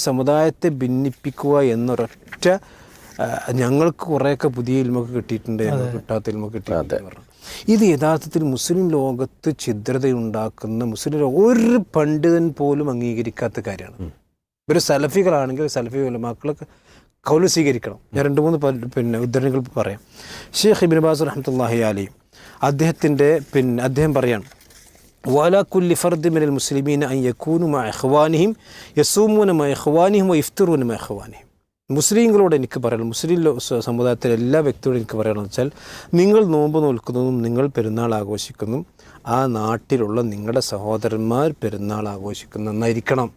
സമുദായത്തെ ഭിന്നിപ്പിക്കുക എന്നൊരൊറ്റ ഞങ്ങൾക്ക് കുറേയൊക്കെ പുതിയ ഇൽമൊക്കെ കിട്ടിയിട്ടുണ്ട്, കിട്ടാത്ത ഇൽമൊക്കെ കിട്ടിയിട്ടുണ്ട് പറഞ്ഞു. ഇത് യഥാർത്ഥത്തിൽ മുസ്ലിം ലോകത്ത് ഛിദ്രതയുണ്ടാക്കുന്ന മുസ്ലിം ഒരു പണ്ഡിതൻ പോലും അംഗീകരിക്കാത്ത കാര്യമാണ്. ഇവർ സലഫികളാണെങ്കിൽ സലഫി ഉലമാക്കളൊക്കെ കൗല് സ്വീകരിക്കണം. ഞാൻ 2-3 ഉദ്ധരണികൾ പറയാം. ഷെയ്ഖ് ഇബ്നു ബാസ് റഹ്മത്തുള്ളാഹി അലൈഹി അദ്ദേഹം പറയാണ്, വഅലാ കുല്ലി ഫർദി മിനൽ മുസ്ലിമീന അൻ യകൂനു മഅ ഇഖ്വാനിഹിം യസൂമൂന മഅ ഇഖ്വാനിഹിം വയഫ്തിറൂന മഅ ഇഖ്വാനിഹിം. മുസ്ലിങ്ങളോട് എനിക്ക് പറയണം, മുസ്ലിം സമുദായത്തിലെ എല്ലാ വ്യക്തിയോടും എനിക്ക് പറയണമെന്ന് വെച്ചാൽ, നിങ്ങൾ നോമ്പ് നോൽക്കുന്നതും നിങ്ങൾ പെരുന്നാൾ ആഘോഷിക്കുന്നതും ആ നാട്ടിലുള്ള നിങ്ങളുടെ സഹോദരന്മാർ പെരുന്നാൾ ആഘോഷിക്കുന്നതായിരിക്കണം.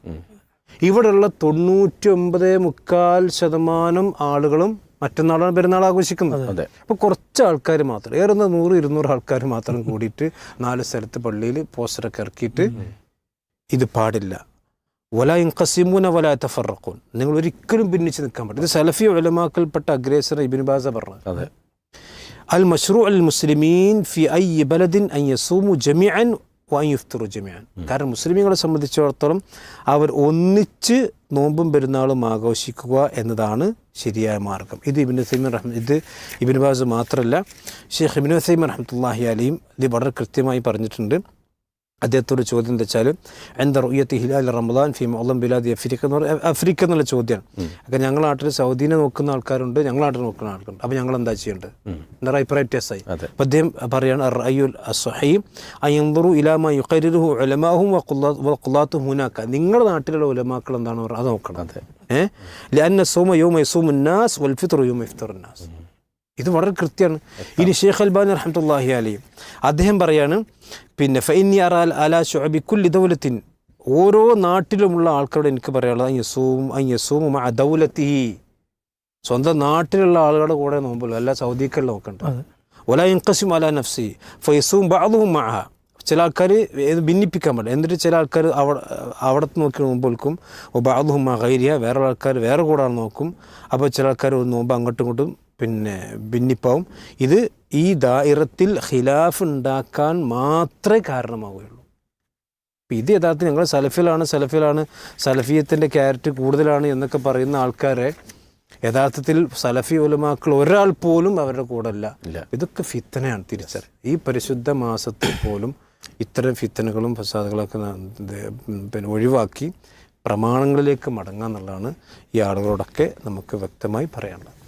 ഇവിടെയുള്ള 99.4% ആളുകളും മറ്റന്നാളാണ് പെരുന്നാൾ ആഘോഷിക്കുന്നത്. അപ്പോൾ കുറച്ച് ആൾക്കാർ മാത്രം, ഏറെ 100-200 ആൾക്കാർ മാത്രം കൂടിയിട്ട് 4 സ്ഥലത്ത് പള്ളിയിൽ പോസ്റ്ററൊക്കെ ഇറക്കിയിട്ട് ഇത് പാടില്ല. വലാ യൻഖസിമൂന വലാ യതഫറഖൂൻ, നിങ്ങൾ ഒരിക്കലും ഭിന്നിച്ച് നിൽക്കാൻ പാടില്ല. ഇത് സലഫി ഉലമാക്കൽപ്പെട്ട അഗ്രേസർ ഇബ്നു ബാസ് പറഞ്ഞത്. അൽ മശ്റൂ അൽ മുസ്ലിമീൻ ഫി ഐ ബലദിൻ അൻ യസൂമു ജമീഅൻ വഅൻ യഫ്തിറു ജമീഅൻ. കാരണം മുസ്ലിമീങ്ങളെ സംബന്ധിച്ചിടത്തോളം അവർ ഒന്നിച്ച് നോമ്പും പെരുന്നാളും ആഘോഷിക്കുക എന്നതാണ് ശരിയായ മാർഗം. ഇത് ഇബ്നു ബാസ് മാത്രമല്ല, ഷെയ്ഖ് ഇബ്നു ഉസൈമീൻ റഹ്മത്തുള്ളാഹി അലൈഹി ഇത് വളരെ കൃത്യമായി പറഞ്ഞിട്ടുണ്ട്. അദ്ദേഹത്തോട് ചോദ്യം എന്താ വെച്ചാൽ, എന്താ റുയത്തി ഹിലാൽ റമദാൻ ഫി മുഅല്ലം ബിലാദി അഫ്രിക്ക എന്ന് പറഞ്ഞാൽ അഫ്രിക്ക എന്നുള്ള ചോദ്യമാണ്. അപ്പം ഞങ്ങളുടെ നാട്ടിൽ സൗദീനെ നോക്കുന്ന ആൾക്കാരുണ്ട്, ഞങ്ങളുടെ നാട്ടിൽ നോക്കുന്ന ആൾക്കാരുണ്ട്. അപ്പം ഞങ്ങൾ എന്താ ചെയ്യേണ്ടത്? എൻ്റെ അഭിപ്രായം വ്യത്യാസമായി. അപ്പം അദ്ദേഹം പറയാണ്, റഅയുൽ അസ്സഹീ അയൻദുറു ഇലാ മാ യുഖരിറുഹു ഉലമാഹും വഖുല്ലാത്തുഹും ഹുനാക. നിങ്ങളുടെ നാട്ടിലുള്ള ഉലമാക്കൾ എന്താണ് പറയുക അത് നോക്കണം. ലഅന്ന സൗമ യൗമ യസൂമുൻ നാസ് വൽ ഫിത്റു യൗമ യഫ്തിറുൻ നാസ്. ഇത് വളരെ കൃത്യമാണ്. ഇനി ഷെയ്ഖ് അൽബാനി റഹ്മത്തുള്ളാഹി അലൈഹി അദ്ദേഹം പറയാണ്, പിന്നെ ഫഇന്നി അറാ അലാ ശുഅബി കുല്ലി ദൗലത്തിൻ, ഓരോ നാട്ടിലുമുള്ള ആൾക്കാരോട് എനിക്ക് പറയാനുള്ളത് അൻ യസൂമു മഅ ദൗലത്തിഹി, സ്വന്തം നാട്ടിലുള്ള ആളുകളുടെ കൂടെ നോമ്പുള്ളൂ, അല്ല സൗദിക്കല്ല നോക്കണ്ട. വലാ യൻഖസിമു അലാ നഫ്സി ഫയസൂം ബഅദുഹും മഅഹ. ചില ആൾക്കാർ ഭിന്നിപ്പിക്കാൻ പാടില്ല. എന്നിട്ട് ചില ആൾക്കാർ അവിടത്ത് നോക്കി നോമ്പൊൽക്കും. ബഅദുഹും മഅ ഗൈരിഹ, വേറെ ആൾക്കാർ വേറെ കൂടാതെ നോക്കും. അപ്പോൾ ചില ആൾക്കാർ നോമ്പ് അങ്ങോട്ടും ഇങ്ങോട്ടും ഭിന്നിപ്പാവും. ഇത് ഈ ദായിറത്തിൽ ഖിലാഫ് ഉണ്ടാക്കാൻ മാത്രമേ കാരണമാവുകയുള്ളൂ. ഇത് യഥാർത്ഥത്തിൽ ഞങ്ങൾ സലഫിലാണ് സലഫിയത്തിൻ്റെ ക്യാരറ്റ് കൂടുതലാണ് എന്നൊക്കെ പറയുന്ന ആൾക്കാരെ യഥാർത്ഥത്തിൽ സലഫി ഉലമാക്കൾ ഒരാൾ പോലും അവരുടെ കൂടെ അല്ല. ഇതൊക്കെ ഫിത്തനയാണ് തിരിച്ചറിയുക. ഈ പരിശുദ്ധ മാസത്തിൽ പോലും ഇത്തരം ഫിത്തനകളും ഫസാദുകളൊക്കെ ഒഴിവാക്കി പ്രമാണങ്ങളിലേക്ക് മടങ്ങുക എന്നുള്ളതാണ് ഈ ആളുകളോടൊക്കെ നമുക്ക് വ്യക്തമായി പറയാനുള്ളത്.